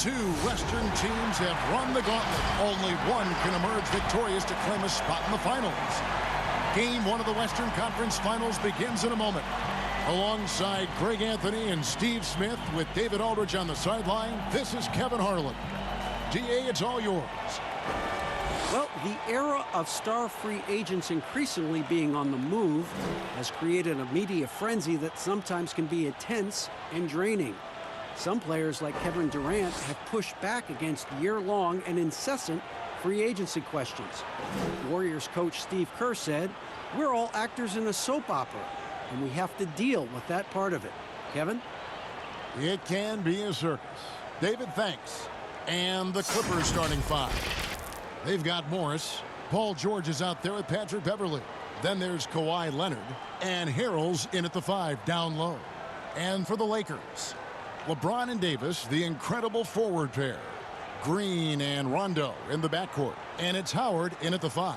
Two Western teams have run the gauntlet. Only one can emerge victorious to claim a spot in the finals. Game one of the Western Conference Finals begins in a moment. Alongside Greg Anthony and Steve Smith with David Aldridge on the sideline, this is Kevin Harlan. DA, it's all yours. Well, the era of star free agents increasingly being on the move has created a media frenzy that sometimes can be intense and draining. Some players like Kevin Durant have pushed back against year-long and incessant free agency questions. Warriors coach Steve Kerr said, "We're all actors in a soap opera, and we have to deal with that part of it." Kevin? It can be a circus. David, thanks. And the Clippers starting five. They've got Morris. Paul George is out there with Patrick Beverley. Then there's Kawhi Leonard. And Harrell's in at the 5 down low. And for the Lakers, LeBron and Davis, the incredible forward pair. Green and Rondo in the backcourt. And it's Howard in at the 5.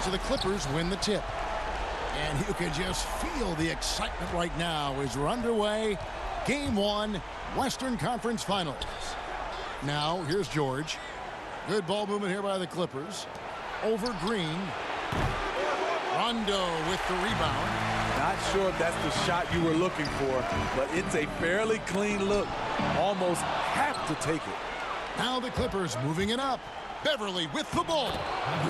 So the Clippers win the tip. And you can just feel the excitement right now as we're underway. Game one, Western Conference Finals. Now, here's George. Good ball movement here by the Clippers. Over Green. Rondo with the rebound. Not sure if that's the shot you were looking for, but it's a fairly clean look. Almost have to take it. Now the Clippers moving it up. Beverley with the ball.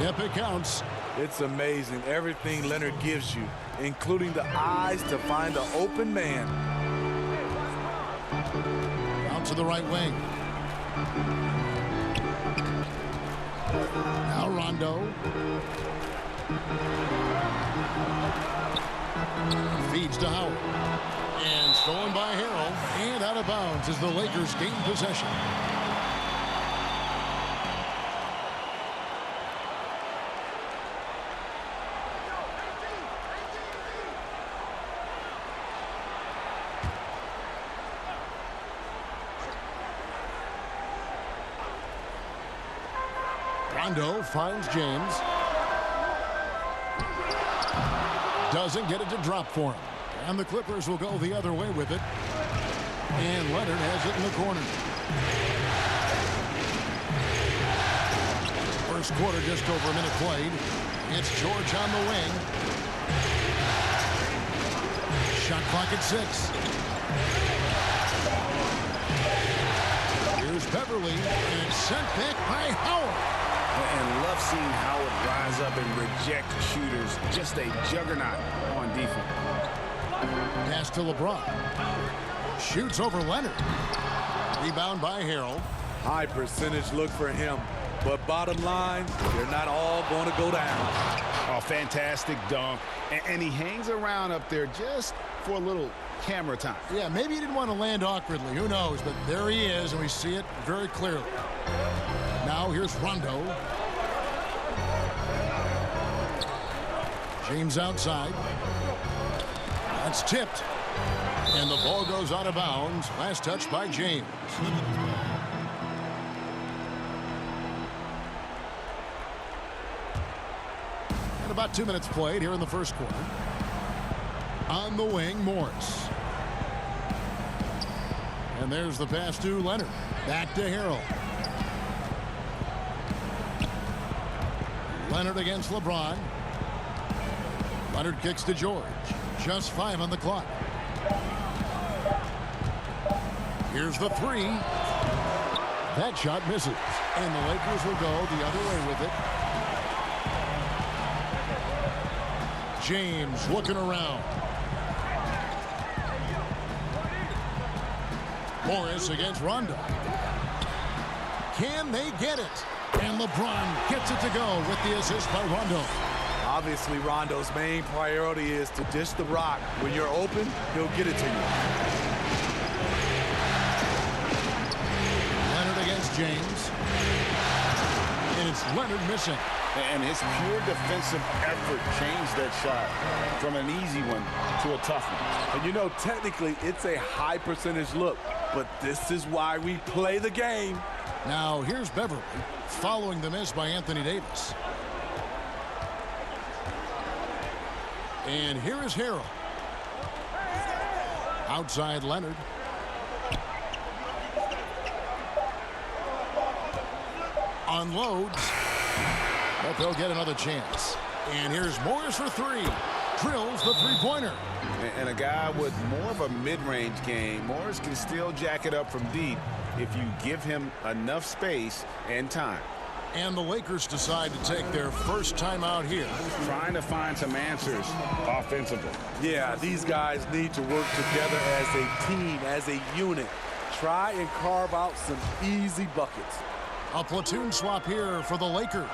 Yep, it counts. It's amazing everything Leonard gives you, including the eyes to find the open man. Out to the right wing. Now Rondo. Feeds to Howard. And stolen by Harrell. And out of bounds as the Lakers gain possession. Rondo finds James. Doesn't get it to drop for him. And the Clippers will go the other way with it. And Leonard has it in the corner. First quarter just over a minute played. It's George on the wing. Shot clock at 6. Here's Beverley. And it's sent back by Howard. And love seeing Howard rise up and reject shooters. Just a juggernaut on defense. Pass to LeBron. Shoots over Leonard. Rebound by Harrell. High percentage look for him. But bottom line, they're not all going to go down. Oh, fantastic dunk. And he hangs around up there just for a little camera time. Yeah, maybe he didn't want to land awkwardly. Who knows? But there he is, and we see it very clearly. Now here's Rondo. James outside. That's tipped. And the ball goes out of bounds. Last touch by James. And about 2 minutes played here in the first quarter. On the wing, Morris. And there's the pass to Leonard. Back to Harrell. Leonard against LeBron. Leonard kicks to George. Just 5 on the clock. Here's the three. That shot misses. And the Lakers will go the other way with it. James looking around. Morris against Rondo. Can they get it? And LeBron gets it to go with the assist by Rondo. Obviously, Rondo's main priority is to dish the rock. When you're open, he'll get it to you. Leonard against James. And it's Leonard missing. And his pure defensive effort changed that shot from an easy one to a tough one. And you know, technically, it's a high percentage look. But this is why we play the game. Now, here's Beverly following the miss by Anthony Davis. And here is Harrell. Outside Leonard. Unloads. But they'll get another chance. And here's Morris for three. Drills the three-pointer. And a guy with more of a mid-range game, Morris can still jack it up from deep if you give him enough space and time. And the Lakers decide to take their first timeout here. Trying to find some answers offensively. Yeah, these guys need to work together as a team, as a unit. Try and carve out some easy buckets. A platoon swap here for the Lakers.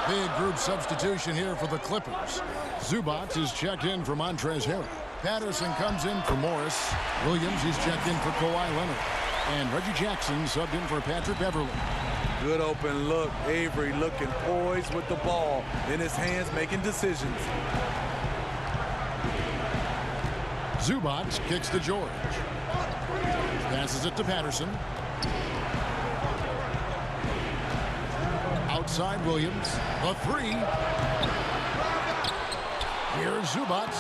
Big group substitution here for the Clippers. Zubac is checked in for Montrezl Harrell. Patterson comes in for Morris. Williams is checked in for Kawhi Leonard. And Reggie Jackson subbed in for Patrick Beverly. Good open look. Avery looking poised with the ball in his hands, making decisions. Zubac kicks to George. Passes it to Patterson. Outside Williams. A three. Here's Zubac.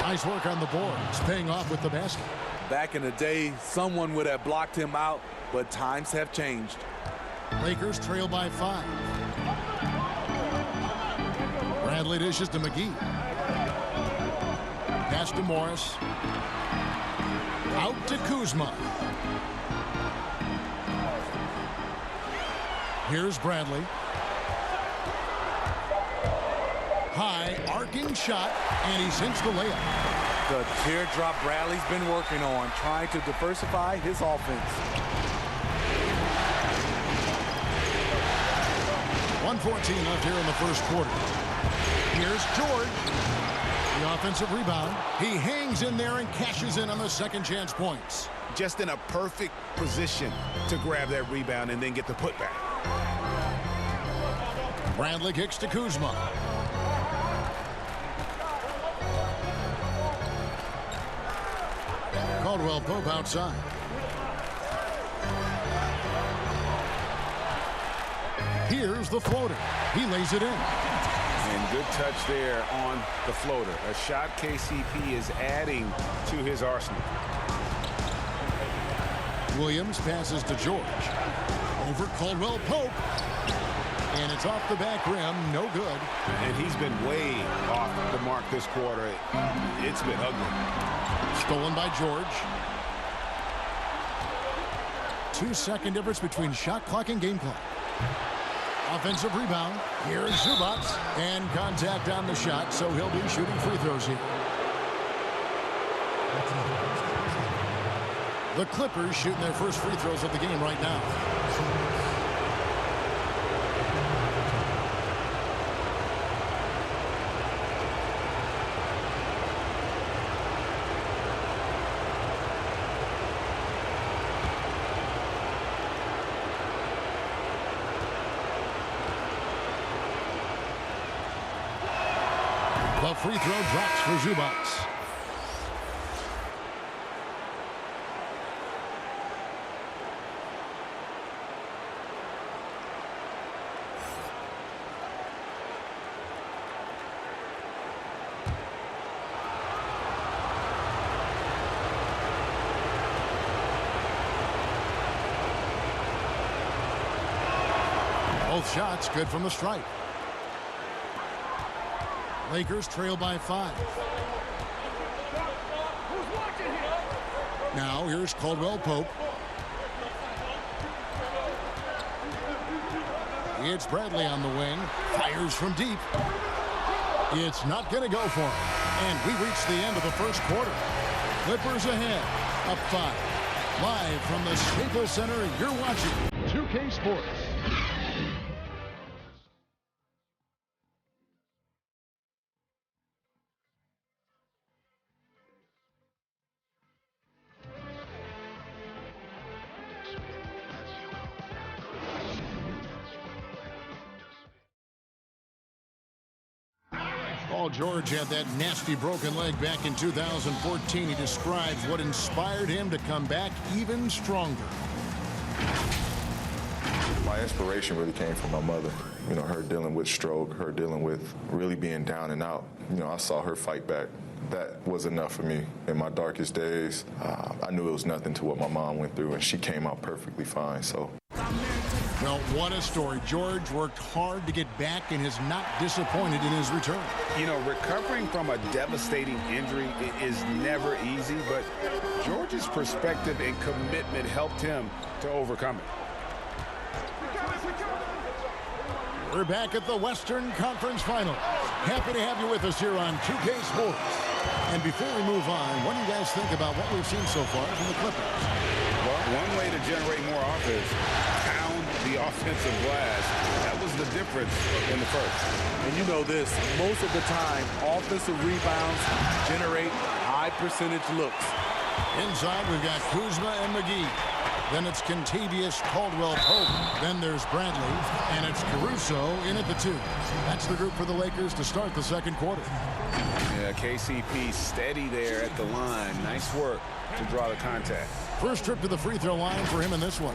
Nice work on the boards. Paying off with the basket. Back in the day, someone would have blocked him out, but times have changed. Lakers trail by 5. Bradley dishes to McGee. Pass to Morris. Out to Kuzma. Here's Bradley. High, arcing shot, and he sinks the layup. The teardrop Bradley's been working on, trying to diversify his offense. 1:14 left here in the first quarter. Here's George. The offensive rebound. He hangs in there and cashes in on the second chance points. Just in a perfect position to grab that rebound and then get the putback. Bradley kicks to Kuzma. Caldwell Pope outside. Here's the floater. He lays it in. And good touch there on the floater. A shot KCP is adding to his arsenal. Williams passes to George. Over Caldwell Pope. And it's off the back rim. No good. And he's been way off the mark this quarter. It's been ugly. Stolen by George. 2-second difference between shot clock and game clock. Offensive rebound. Here's Zubac. And contact on the shot, so he'll be shooting free throws here. The Clippers shooting their first free throws of the game right now. The free throw drops for Zubac. Both shots good from the stripe. Lakers trail by 5. Now here's Caldwell Pope. It's Bradley on the wing. Fires from deep. It's not going to go for him. And we reach the end of the first quarter. Clippers ahead. Up 5. Live from the Staples Center, you're watching 2K Sports. Paul George had that nasty broken leg back in 2014. He describes what inspired him to come back even stronger. My inspiration really came from my mother. You know, her dealing with stroke, her dealing with really being down and out. You know, I saw her fight back. That was enough for me. In my darkest days, I knew it was nothing to what my mom went through, and she came out perfectly fine. So. Well, what a story. George worked hard to get back and is not disappointed in his return. You know, recovering from a devastating injury is never easy, but George's perspective and commitment helped him to overcome it. We're back at the Western Conference Finals. Happy to have you with us here on 2K Sports. And before we move on, what do you guys think about what we've seen so far from the Clippers? Well, one way to generate more offense, pound the offensive glass. That was the difference in the first. And you know this, most of the time, offensive rebounds generate high percentage looks. Inside, we've got Kuzma and McGee. Then it's Kentavious Caldwell-Pope. Then there's Bradley. And it's Caruso in at the 2. That's the group for the Lakers to start the second quarter. Yeah, KCP steady there at the line. Nice work to draw the contact. First trip to the free throw line for him in this one.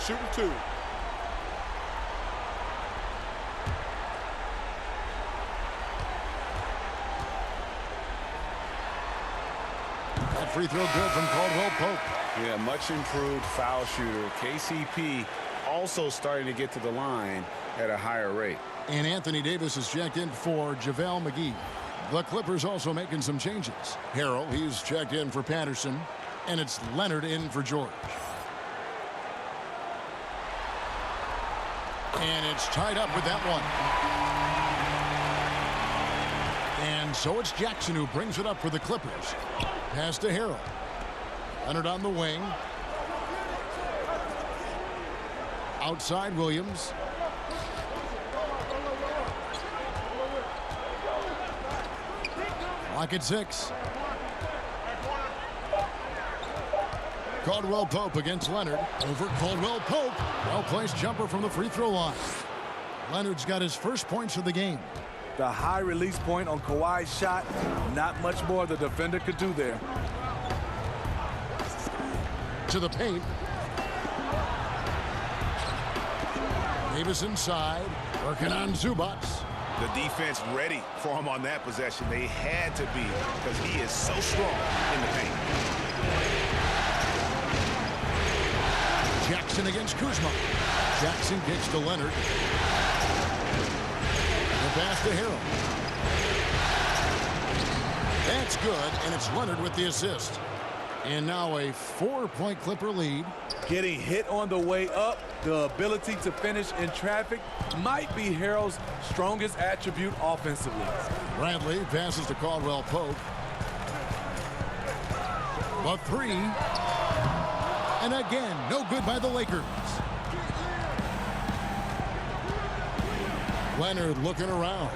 Shooting 2. That free throw good from Caldwell-Pope. Yeah, much improved foul shooter. KCP also starting to get to the line at a higher rate. And Anthony Davis is checked in for JaVale McGee. The Clippers also making some changes. Harrell, he's checked in for Patterson. And it's Leonard in for George. And it's tied up with that one. And so it's Jackson who brings it up for the Clippers. Pass to Harrell. Leonard on the wing. Outside Williams. Lock at 6. Caldwell-Pope against Leonard. Over Caldwell-Pope. Well-placed jumper from the free throw line. Leonard's got his first points of the game. The high release point on Kawhi's shot. Not much more the defender could do there. To the paint. Davis inside. Working on Zubac. The defense ready for him on that possession. They had to be because he is so strong in the paint. Jackson against Kuzma. Jackson kicks to Leonard. The pass to Harrell. That's good, and it's Leonard with the assist. And now a 4-point Clipper lead. Getting hit on the way up, the ability to finish in traffic might be Harrell's strongest attribute offensively. Bradley passes to Caldwell-Pope. The 3. And again, no good by the Lakers. Leonard looking around.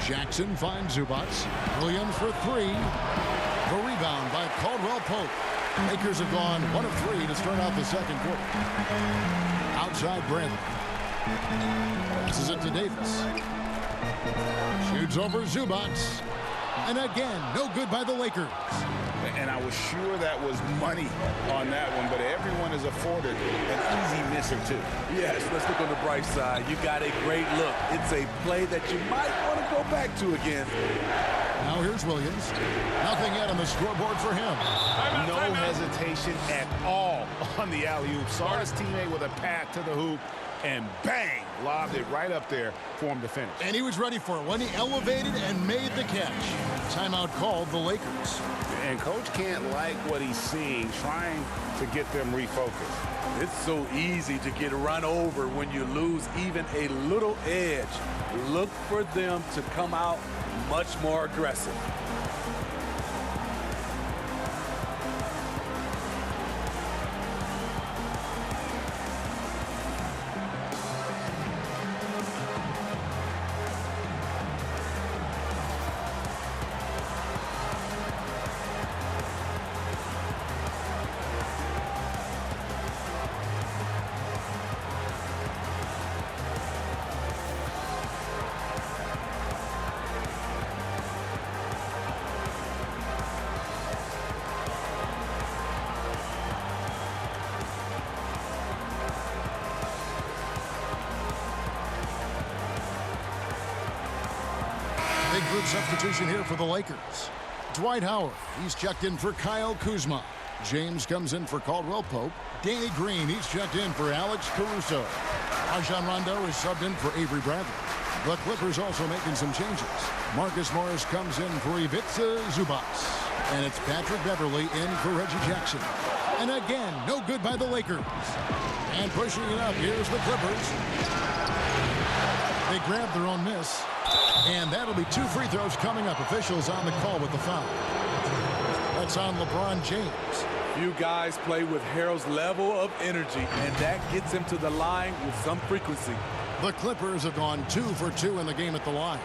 Jackson finds Zubac. Williams for three. The rebound by Caldwell Pope. Lakers have gone 1 of 3 to start out the second quarter. Outside Brent. Passes it to Davis. Shoots over Zubac. And again, no good by the Lakers. And I was sure that was money on that one, but everyone is afforded an easy miss or two. Yes, let's look on the bright side. You got a great look. It's a play that you might want to go back to again. Now here's Williams. Nothing yet on the scoreboard for him. No hesitation at all on the alley-oop. Saw his teammate with a path to the hoop, and bang, lobbed it right up there for him to finish. And he was ready for it when he elevated and made the catch. Timeout called the Lakers. And Coach can't like what he's seeing, trying to get them refocused. It's so easy to get run over when you lose even a little edge. Look for them to come out much more aggressive. Big group substitution here for the Lakers. Dwight Howard, he's checked in for Kyle Kuzma. James comes in for Caldwell Pope. Danny Green, he's checked in for Alex Caruso. Rajon Rondo is subbed in for Avery Bradley. The Clippers also making some changes. Marcus Morris comes in for Ivica Zubac. And it's Patrick Beverley in for Reggie Jackson. And again, no good by the Lakers. And pushing it up, here's the Clippers. They grab their own miss. And that'll be 2 free throws coming up. Officials on the call with the foul. That's on LeBron James. You guys play with Harold's level of energy, and that gets him to the line with some frequency. The Clippers have gone 2 for 2 in the game at the line.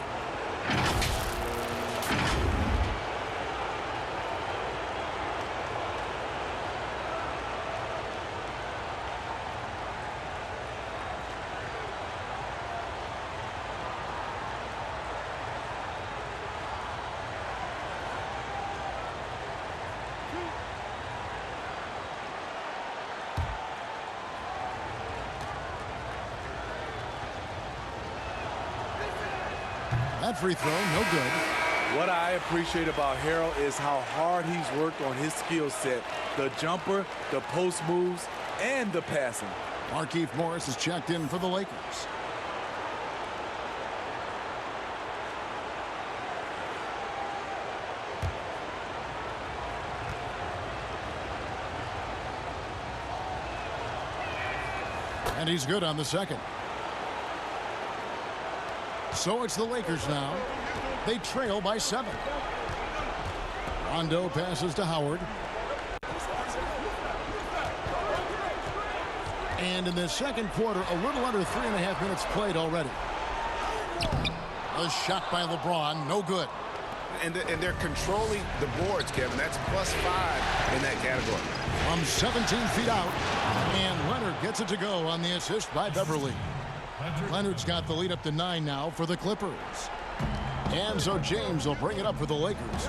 That free throw, no good. What I appreciate about Harold is how hard he's worked on his skill set. The jumper, the post moves, and the passing. Markieff Morris is checked in for the Lakers. And he's good on the second. So it's the Lakers now. They trail by 7. Rondo passes to Howard. And in the second quarter, a little under 3.5 minutes played already. A shot by LeBron, no good. And they're controlling the boards, Kevin. That's +5 in that category. From 17 feet out, and Leonard gets it to go on the assist by Beverley. Leonard's got the lead up to 9 now for the Clippers. And so James will bring it up for the Lakers.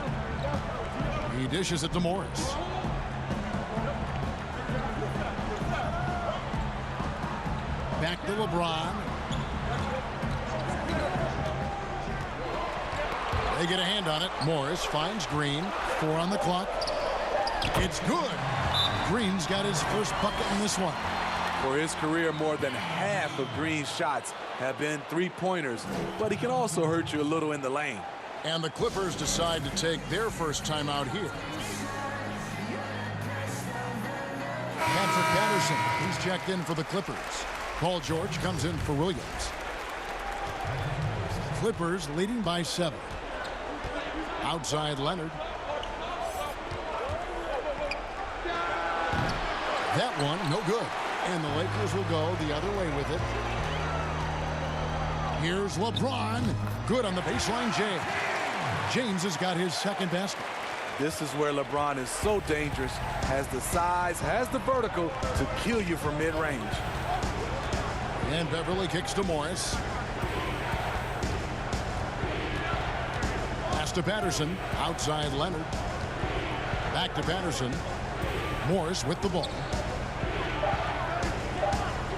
He dishes it to Morris. Back to LeBron. They get a hand on it. Morris finds Green. 4 on the clock. It's good. Green's got his first bucket in this one. For his career, more than half of Green's shots have been three-pointers, but he can also hurt you a little in the lane. And the Clippers decide to take their first timeout here. Patrick Patterson, he's checked in for the Clippers. Paul George comes in for Williams. Clippers leading by 7. Outside Leonard. That one, no good. And the Lakers will go the other way with it. Here's LeBron. Good on the baseline, James. James has got his second basket. This is where LeBron is so dangerous. Has the size, has the vertical to kill you from mid-range. And Beverly kicks to Morris. Pass to Patterson. Outside Leonard. Back to Patterson. Morris with the ball.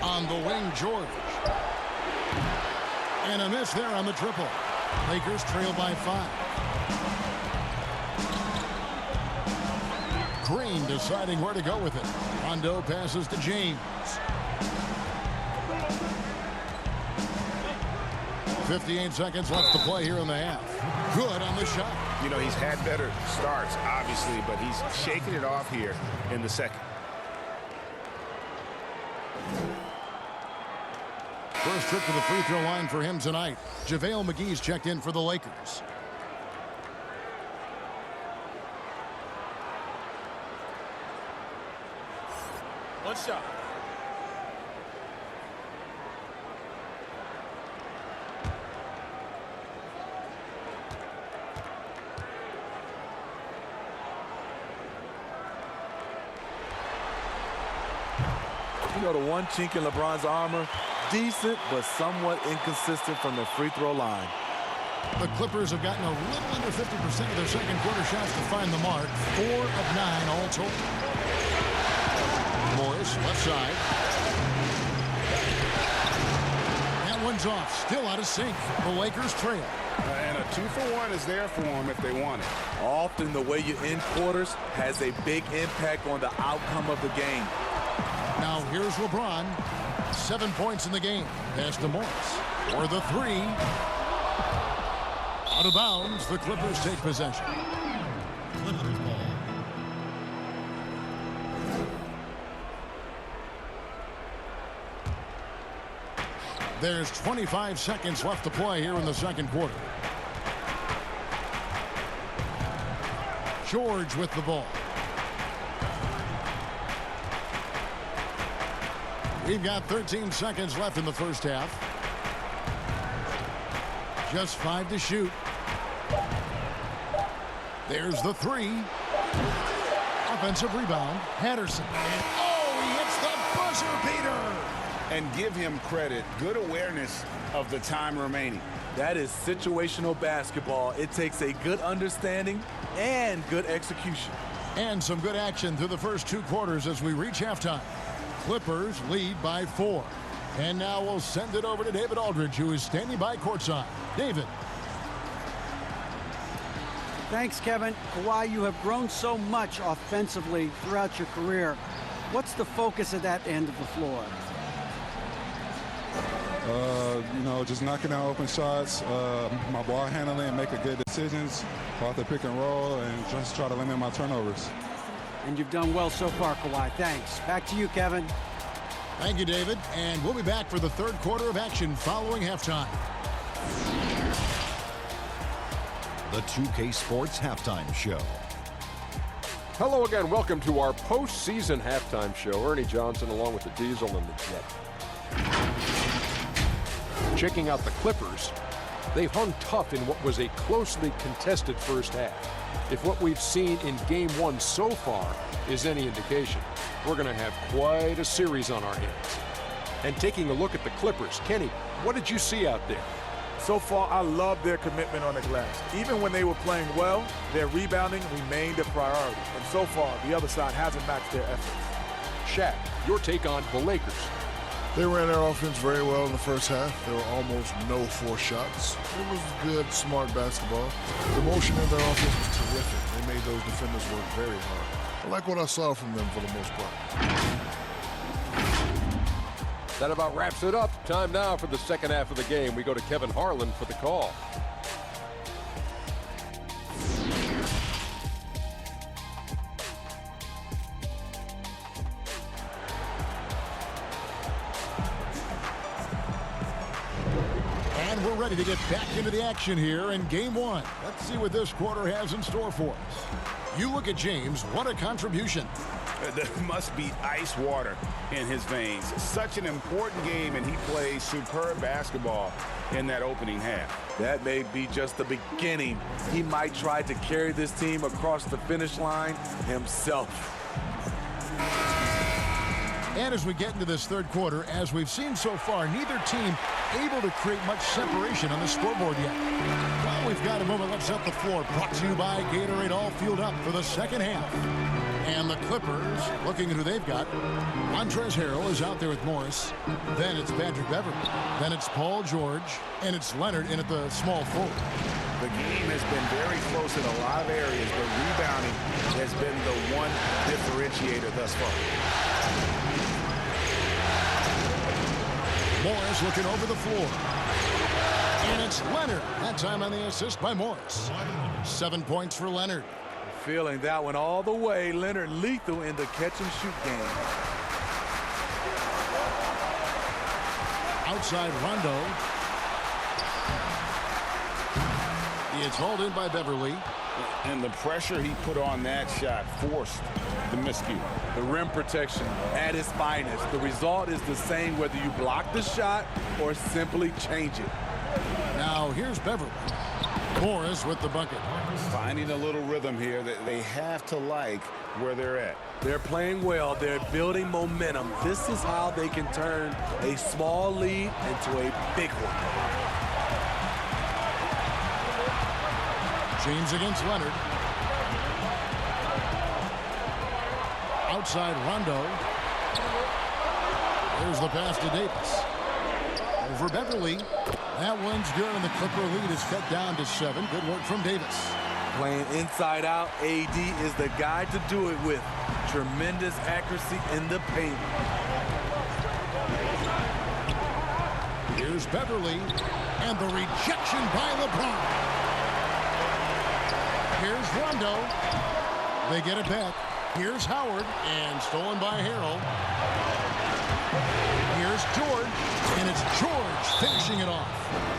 On the wing, George. And a miss there on the triple. Lakers trail by 5. Green deciding where to go with it. Rondo passes to James. 58 seconds left to play here in the half. Good on the shot. You know, he's had better starts, obviously, but he's shaking it off here in the second. First trip to the free throw line for him tonight. JaVale McGee's checked in for the Lakers. One shot. You know, the one chink in LeBron's armor, decent but somewhat inconsistent from the free throw line. The Clippers have gotten a little under 50% of their second quarter shots to find the mark. 4 of 9 all told. Morris, left side. That one's off. Still out of sync. The Lakers trail. And a 2-for-1 is there for them if they want it. Often the way you end quarters has a big impact on the outcome of the game. Now here's LeBron. 7 points in the game. Pass to Morris. For the 3. Out of bounds. The Clippers take possession. Clippers ball. There's 25 seconds left to play here in the second quarter. George with the ball. We've got 13 seconds left in the first half. Just 5 to shoot. There's the 3. Offensive rebound. Patterson. And he hits the buzzer beater. And give him credit. Good awareness of the time remaining. That is situational basketball. It takes a good understanding and good execution. And some good action through the first 2 quarters as we reach halftime. Clippers lead by 4. And now we'll send it over to David Aldridge, who is standing by courtside. David. Thanks, Kevin. Kawhi, you have grown so much offensively throughout your career. What's the focus at that end of the floor? You know, just knocking down open shots, my ball handling, making good decisions off the pick and roll, and just try to limit my turnovers. And you've done well so far, Kawhi. Thanks. Back to you, Kevin. Thank you, David. And we'll be back for the third quarter of action following halftime. The 2K Sports Halftime Show. Hello again. Welcome to our postseason halftime show. Ernie Johnson along with the Diesel and the Jet. Checking out the Clippers, they've hung tough in what was a closely contested first half. If what we've seen in Game 1 so far is any indication, we're going to have quite a series on our hands. And taking a look at the Clippers, Kenny, what did you see out there? So far, I love their commitment on the glass. Even when they were playing well, their rebounding remained a priority. And so far, the other side hasn't matched their efforts. Shaq, your take on the Lakers. They ran their offense very well in the first half. There were almost no forced shots. It was good, smart basketball. The motion in their offense was terrific. They made those defenders work very hard. I like what I saw from them for the most part. That about wraps it up. Time now for the second half of the game. We go to Kevin Harlan for the call. And we're ready to get back into the action here in game one. Let's see what this quarter has in store for us. You look at James, what a contribution. There must be ice water in his veins. Such an important game, and he plays superb basketball in that opening half. That may be just the beginning. He might try to carry this team across the finish line himself. And as we get into this third quarter, as we've seen so far, neither team able to create much separation on the scoreboard yet. Well, we've got a moment. Let's set the floor. Brought to you by Gatorade All Fueled Up for the second half. And the Clippers, looking at who they've got. Montrezl Harrell is out there with Morris. Then it's Patrick Beverley. Then it's Paul George. And it's Leonard in at the small forward. The game has been very close in a lot of areas, but rebounding has been the one differentiator thus far. Morris looking over the floor. And it's Leonard. That time on the assist by Morris. 7 points for Leonard. Feeling that one all the way. Leonard lethal in the catch-and-shoot game. Outside Rondo. It's hauled in by Beverley. And the pressure he put on that shot forced the miscue. The rim protection at its finest. The result is the same whether you block the shot or simply change it. Now here's Beverley. Morris with the bucket. Finding a little rhythm here that they have to like where they're at. They're playing well. They're building momentum. This is how they can turn a small lead into a big one. James against Leonard. Outside Rondo. There's the pass to Davis. Over Beverley. That one's good, and the Clipper lead is cut down to 7. Good work from Davis. Playing inside out, AD is the guy to do it with. Tremendous accuracy in the paint. Here's Beverley, and the rejection by LeBron. Here's Rondo. They get it back. Here's Howard, and stolen by Harrell. Here's George, and it's George finishing it off.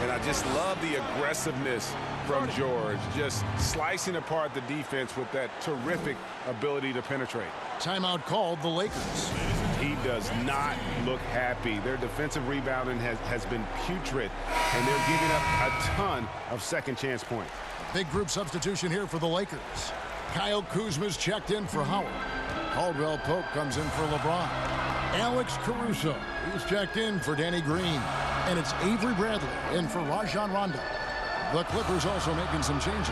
And I just love the aggressiveness from George, just slicing apart the defense with that terrific ability to penetrate. Timeout called the Lakers. He does not look happy. Their defensive rebounding has been putrid, and they're giving up a ton of second chance points. Big group substitution here for the Lakers. Kyle Kuzma's checked in for Howard. Caldwell Pope comes in for LeBron. Alex Caruso, he's checked in for Danny Green. And it's Avery Bradley in for Rajon Rondo. The Clippers also making some changes.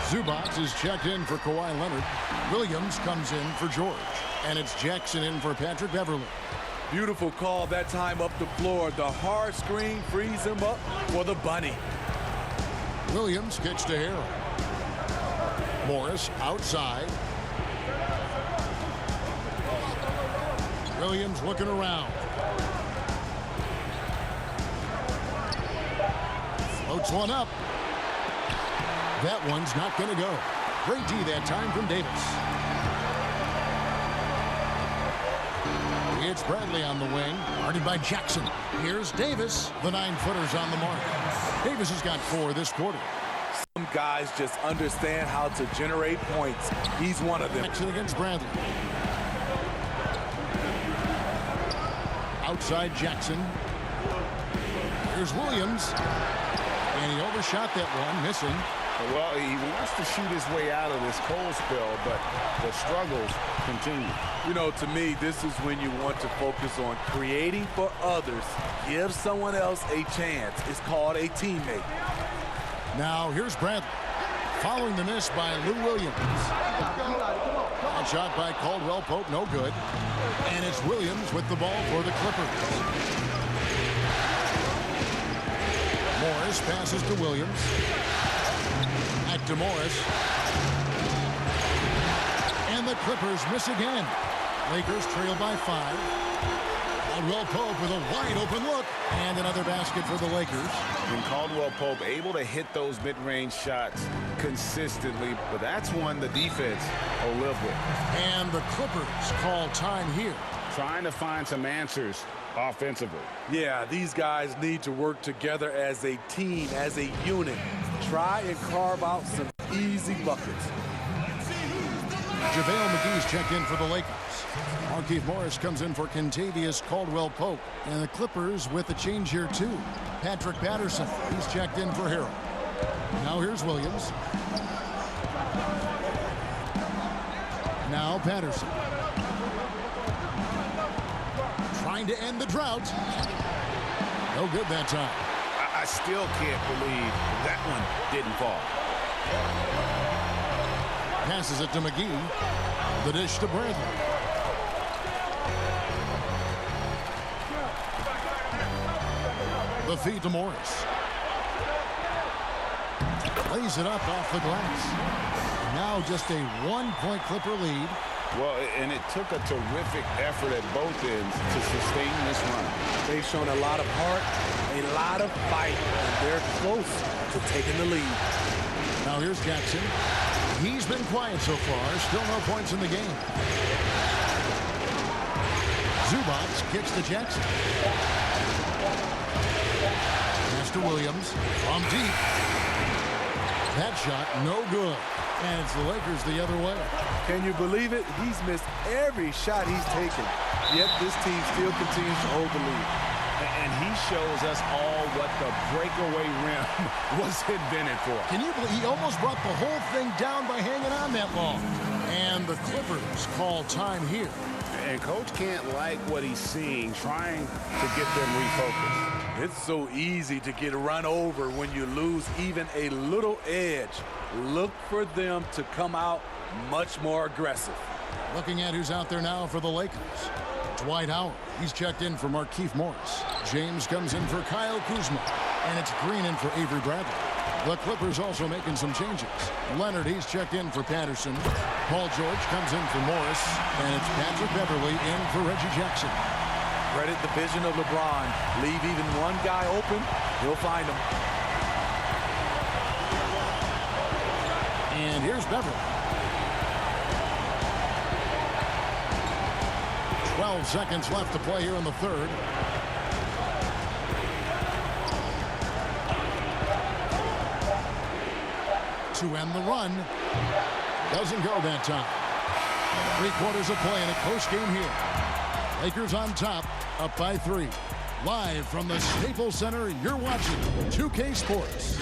Zubac is checked in for Kawhi Leonard. Williams comes in for George. And it's Jackson in for Patrick Beverley. Beautiful call that time up the floor. The hard screen frees him up for the bunny. Williams kicks to Harrell. Morris outside. Williams looking around. Floats one up. That one's not going to go. Great D that time from Davis. It's Bradley on the wing, guarded by Jackson. Here's Davis. The 9-footer's on the mark. Davis has got 4 this quarter. Some guys just understand how to generate points. He's one of them. Jackson against Bradley. Outside Jackson. Here's Williams. And he overshot that one, missing. Well, he wants to shoot his way out of this cold spell, but the struggles continue. You know, to me, this is when you want to focus on creating for others. Give someone else a chance. It's called a teammate. Now, here's Bradley. Following the miss by Lou Williams. A shot by Caldwell Pope, no good. And it's Williams with the ball for the Clippers. Morris passes to Williams. Back to Morris. And the Clippers miss again. Lakers trail by 5. Caldwell Pope with a wide open look. And another basket for the Lakers. And Caldwell Pope able to hit those mid-range shots consistently, but that's one the defense will live with. And the Clippers call time here. Trying to find some answers offensively. Yeah, these guys need to work together as a team, as a unit. Try and carve out some easy buckets. JaVale McGee's checked in for the Lakers. Markieff Morris comes in for Kentavious Caldwell-Pope. And the Clippers with a change here, too. Patrick Patterson, he's checked in for Harrell. Now here's Williams. Now Patterson. Trying to end the drought. No good that time. I still can't believe that one didn't fall. Passes it to McGee. The dish to Bradley. The feed to Morris. Lays it up off the glass. Now just a one-point Clipper lead. Well, and it took a terrific effort at both ends to sustain this run. They've shown a lot of heart, a lot of fight, and they're close to taking the lead. Now here's Jackson. He's been quiet so far. Still no points in the game. Zubac kicks to Jackson. Pass to Williams. From deep. That shot no good. And it's the Lakers the other way. Can you believe it? He's missed every shot he's taken. Yet this team still continues to hold the lead. And he shows us all what the breakaway rim was invented for. Can you believe he almost brought the whole thing down by hanging on that long? And the Clippers call time here. And Coach can't like what he's seeing, trying to get them refocused. It's so easy to get run over when you lose even a little edge. Look for them to come out much more aggressive. Looking at who's out there now for the Lakers. Dwight Howard. He's checked in for Markieff Morris. James comes in for Kyle Kuzma. And it's Green in for Avery Bradley. The Clippers also making some changes. Leonard, he's checked in for Patterson. Paul George comes in for Morris. And it's Patrick Beverly in for Reggie Jackson. Credit the vision of LeBron. Leave even one guy open, he'll find him. And here's Beverly. 12 seconds left to play here in the third. To end the run. Doesn't go that time. 3/4 of play in a close game here. Lakers on top, up by 3. Live from the Staples Center, you're watching 2K Sports.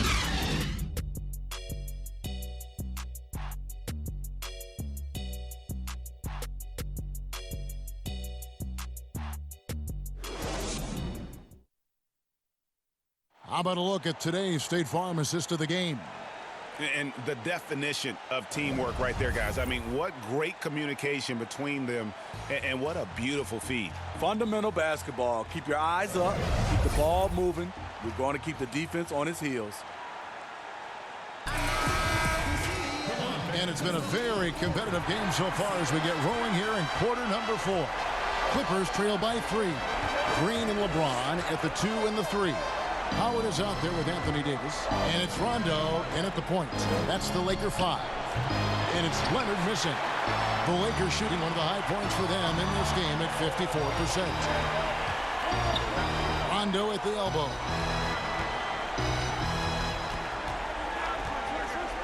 How about a look at today's State Farm assist of the game? And the definition of teamwork right there, guys. I mean, what great communication between them, and what a beautiful feed. Fundamental basketball. Keep your eyes up. Keep the ball moving. We're going to keep the defense on its heels. And it's been a very competitive game so far as we get rolling here in quarter number 4. Clippers trail by 3. Green and LeBron at the 2 and the 3. Howard is out there with Anthony Davis. And it's Rondo in at the point. That's the Laker 5. And it's Leonard missing. The Lakers shooting one of the high points for them in this game at 54%. Rondo at the elbow.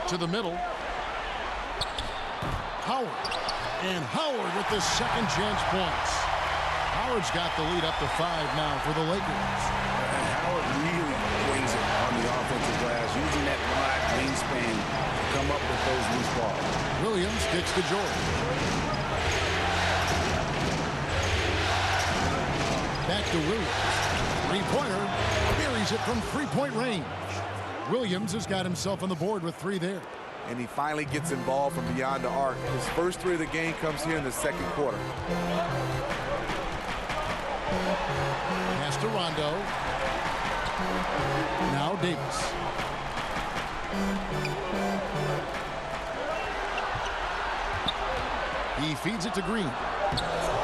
To the middle. Howard. And Howard with the second chance points. Howard's got the lead up to 5 now for the Lakers. Howard really brings it on the offensive glass, using that wide wingspan to come up with those loose balls. Williams kicks to George. Back to Williams. Three-pointer. Buries it from three-point range. Williams has got himself on the board with 3 there. And he finally gets involved from beyond the arc. His first 3 of the game comes here in the second quarter. Pass to Rondo. Now Davis. He feeds it to Green.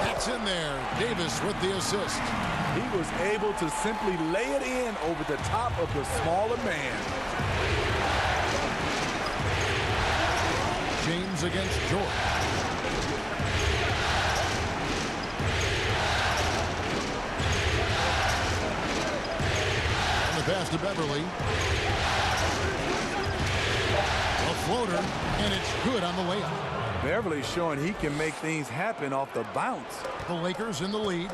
That's in there. Davis with the assist. He was able to simply lay it in over the top of the smaller man. James against George. pass to Beverly. A floater, and it's good on the layup. Beverly showing he can make things happen off the bounce. The Lakers in the lead.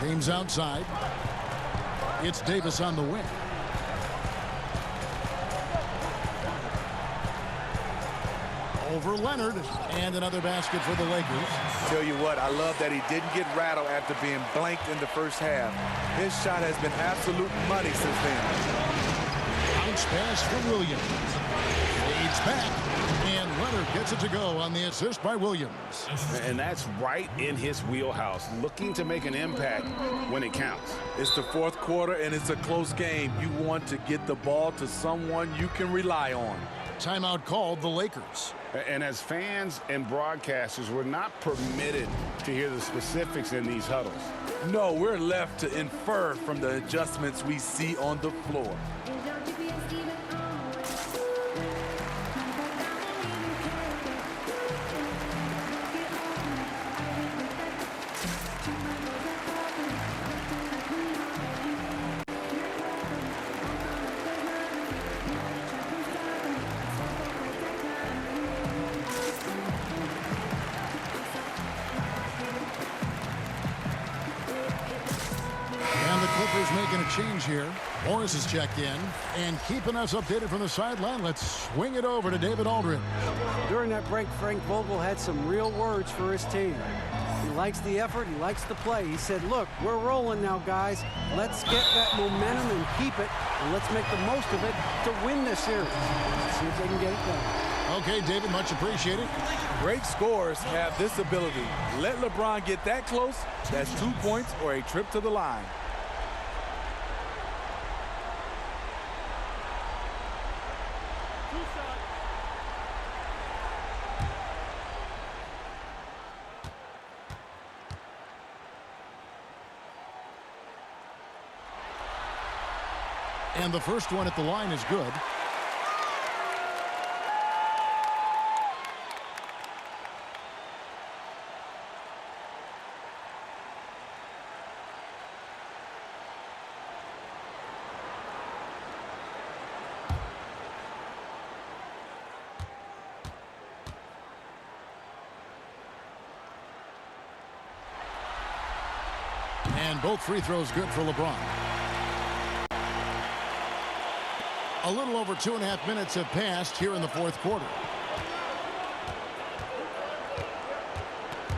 James outside. It's Davis on the wing. Over Leonard, and another basket for the Lakers. Tell you what, I love that he didn't get rattled after being blanked in the first half. His shot has been absolute money since then. Bounce pass from Williams. Fades back, and Leonard gets it to go on the assist by Williams. And that's right in his wheelhouse, looking to make an impact when it counts. It's the fourth quarter, and it's a close game. You want to get the ball to someone you can rely on. Timeout called the Lakers. And as fans and broadcasters, we're not permitted to hear the specifics in these huddles. No, we're left to infer from the adjustments we see on the floor. Making a change here. Morris has checked in and keeping us updated from the sideline. Let's swing it over to David Aldridge. During that break, Frank Vogel had some real words for his team. He likes the effort. He likes the play. He said, look, we're rolling now, guys. Let's get that momentum and keep it, and let's make the most of it to win this series. Let's see if they can get it done. Okay, David, much appreciated. Great scorers have this ability. Let LeBron get that close. That's 2 points or a trip to the line. And the first one at the line is good. And both free throws good for LeBron. A little over 2.5 minutes have passed here in the fourth quarter.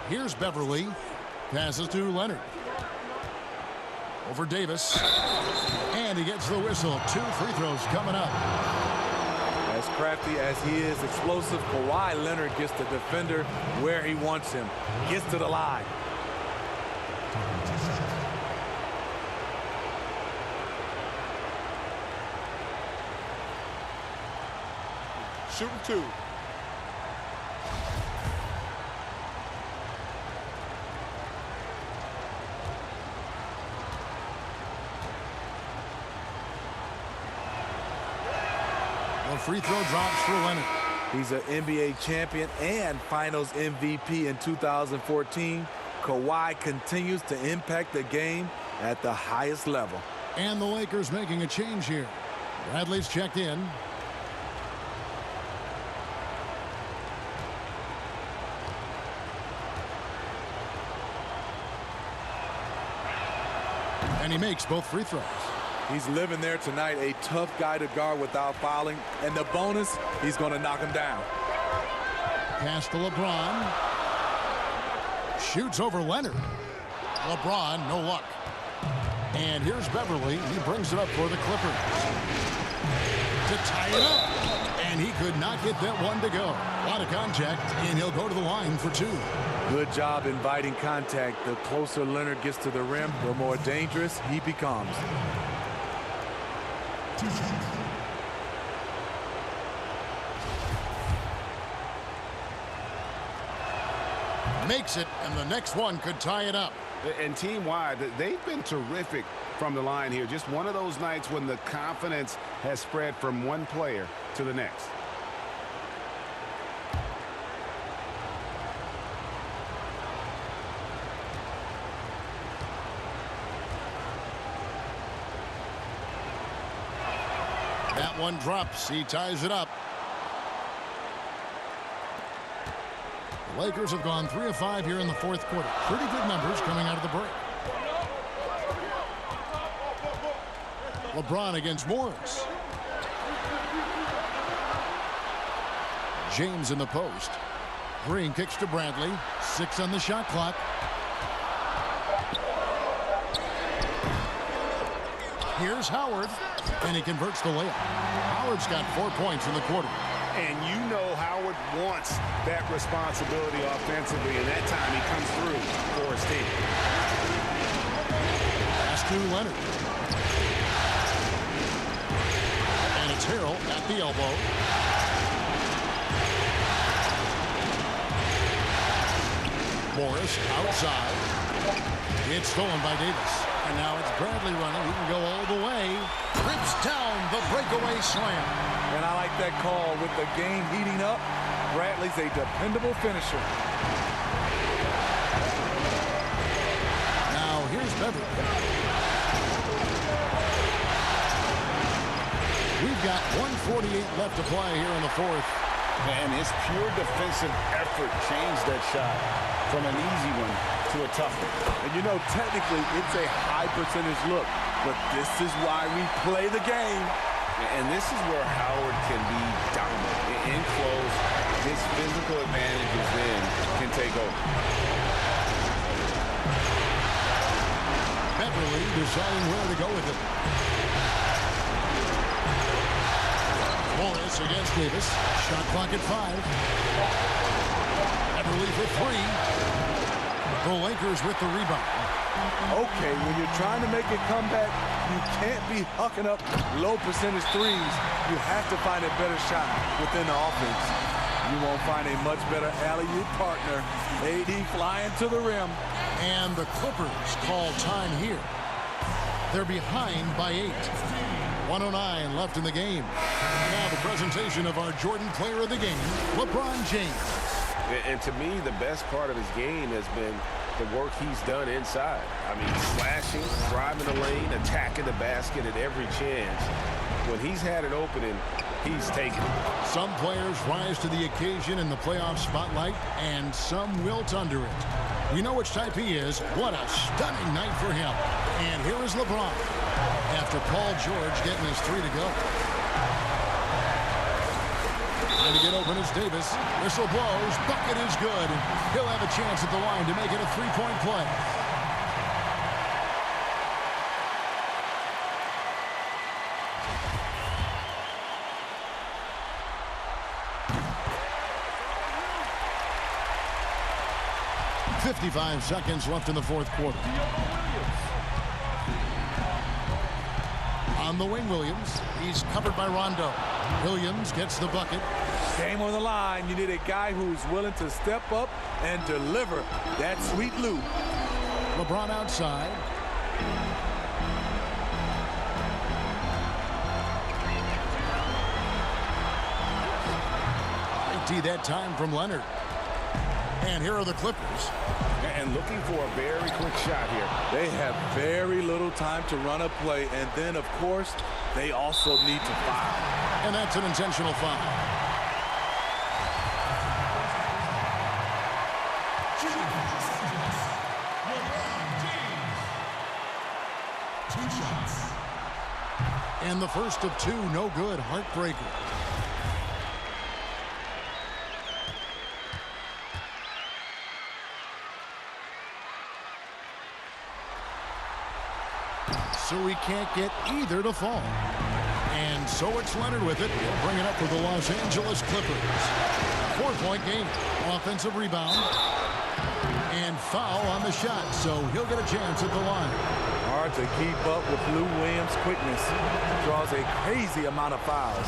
Here's Beverly. Passes to Leonard. Over Davis. And he gets the whistle. 2 free throws coming up. As crafty as he is explosive, Kawhi Leonard gets the defender where he wants him. Gets to the line. Shooting 2. The free throw drops for Leonard. He's an NBA champion and Finals MVP in 2014. Kawhi continues to impact the game at the highest level. And the Lakers making a change here. Bradley's checked in. And he makes both free throws. He's living there tonight, a tough guy to guard without fouling. And the bonus, he's going to knock him down. Pass to LeBron. Shoots over Leonard. LeBron, no luck. And here's Beverly. He brings it up for the Clippers. To tie it up. And he could not get that one to go. A lot of contact, and he'll go to the line for 2. Good job inviting contact. The closer Leonard gets to the rim, the more dangerous he becomes. Makes it, and the next one could tie it up. And team-wide, they've been terrific from the line here. Just one of those nights when the confidence has spread from one player to the next. That one drops. He ties it up. The Lakers have gone 3 of 5 here in the fourth quarter. Pretty good numbers coming out of the break. LeBron against Morris. James in the post. Green kicks to Bradley. 6 on the shot clock. Here's Howard, and he converts the layup. Howard's got 4 points in the quarter. And you know Howard wants that responsibility offensively, and that time he comes through for his team. Pass to Leonard. And it's Harrell at the elbow. Morris outside. It's stolen by Davis. And now it's Bradley running. He can go all the way. Rips down the breakaway slam. And I like that call. With the game heating up, Bradley's a dependable finisher. Now here's Beverly. We've got 1:48 left to play here in the fourth. And his pure defensive effort changed that shot from an easy one to a tough one. And you know, technically, it's a high percentage look, but this is why we play the game. And this is where Howard can be dominant. In close, his physical advantages then can take over. Beverly deciding where to go with it. Morris against Davis. Shot clock at 5. Beverly for 3. The Lakers with the rebound. Okay, when you're trying to make a comeback, you can't be hucking up low percentage threes. You have to find a better shot within the offense. You won't find a much better alley-oop partner. AD flying to the rim. And the Clippers call time here. They're behind by 8. 1:09 left in the game. Now the presentation of our Jordan Player of the Game, LeBron James. And to me, the best part of his game has been the work he's done inside. I mean, slashing, driving the lane, attacking the basket at every chance. When he's had an opening, he's taken it. Some players rise to the occasion in the playoff spotlight, and some wilt under it. We know which type he is. What a stunning night for him. And here is LeBron after Paul George getting his 3 to go. Trying to get open is Davis. Whistle blows. Bucket is good. He'll have a chance at the line to make it a 3-point play. .55 seconds left in the fourth quarter. On the wing, Williams. He's covered by Rondo. Williams gets the bucket. Game on the line. You need a guy who's willing to step up and deliver that sweet loop. LeBron outside. Empty that time from Leonard. And here are the Clippers. And looking for a very quick shot here. They have very little time to run a play, and then, of course, they also need to foul. And that's an intentional foul. And the first of 2, no good, heartbreaker. So he can't get either to fall. And so it's Leonard with it. He'll bring it up for the Los Angeles Clippers. 4-point game. Offensive rebound. And foul on the shot, so he'll get a chance at the line. Hard to keep up with Lou Williams' quickness. Draws a crazy amount of fouls.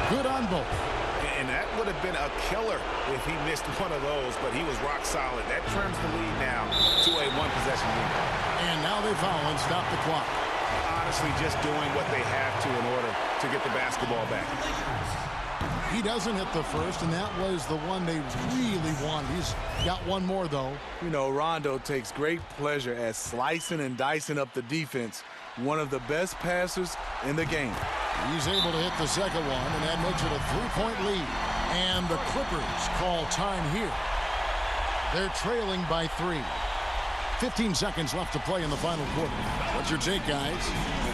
Good on both. And that would have been a killer if he missed one of those, but he was rock solid. That trims the lead now to a 1-possession lead. And now they foul and stop the clock. Honestly, just doing what they have to in order to get the basketball back. He doesn't hit the first, and that was the one they really wanted. He's got one more, though. You know, Rondo takes great pleasure at slicing and dicing up the defense. One of the best passers in the game. He's able to hit the second one, and that makes it a 3-point lead. And the Clippers call time here. They're trailing by 3. 15 seconds left to play in the final quarter. What's your take, guys?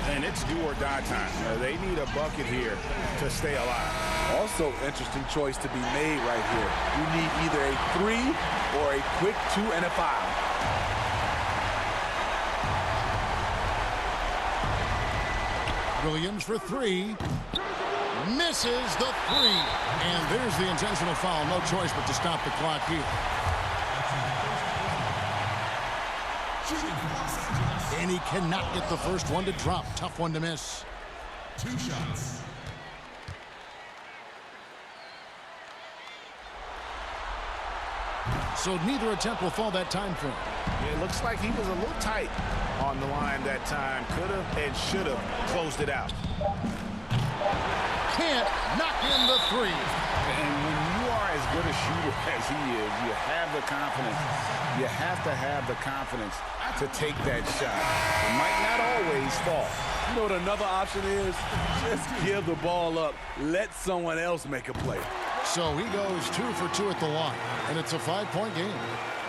And it's do or die time. They need a bucket here to stay alive. Also, interesting choice to be made right here. You need either a 3 or a quick 2 and a foul. Williams for 3. Misses the 3. And there's the intentional foul. No choice but to stop the clock here. And he cannot get the first one to drop. Tough one to miss. 2 shots. So neither attempt will fall that time frame. It looks like he was a little tight on the line that time. Could have and should have closed it out. Can't knock in the 3. And when you are as good a shooter as he is, you have the confidence. You have to have the confidence to take that shot. It might not always fall. You know what another option is? Just give the ball up. Let someone else make a play. So he goes 2 for 2 at the line, and it's a 5-point game.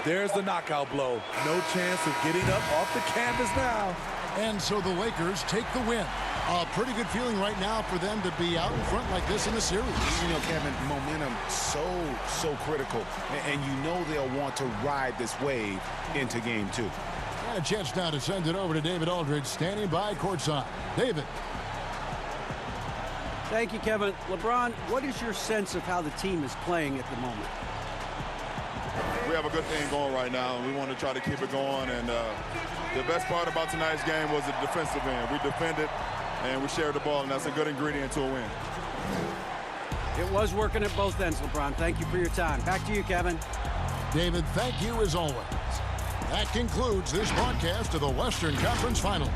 There's the knockout blow. No chance of getting up off the canvas now. And so the Lakers take the win. A pretty good feeling right now for them to be out in front like this in the series. You know, Kevin, momentum so critical. And you know they'll want to ride this wave into game 2. And a chance now to send it over to David Aldridge, standing by courtside. David. Thank you, Kevin. LeBron, what is your sense of how the team is playing at the moment? We have a good thing going right now, and we want to try to keep it going. And the best part about tonight's game was the defensive end. We defended, and we shared the ball, and that's a good ingredient to a win. It was working at both ends, LeBron. Thank you for your time. Back to you, Kevin. David, thank you as always. That concludes this broadcast of the Western Conference Finals.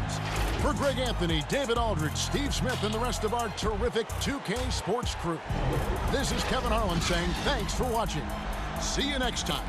For Greg Anthony, David Aldridge, Steve Smith, and the rest of our terrific 2K Sports crew, this is Kevin Harlan saying thanks for watching. See you next time.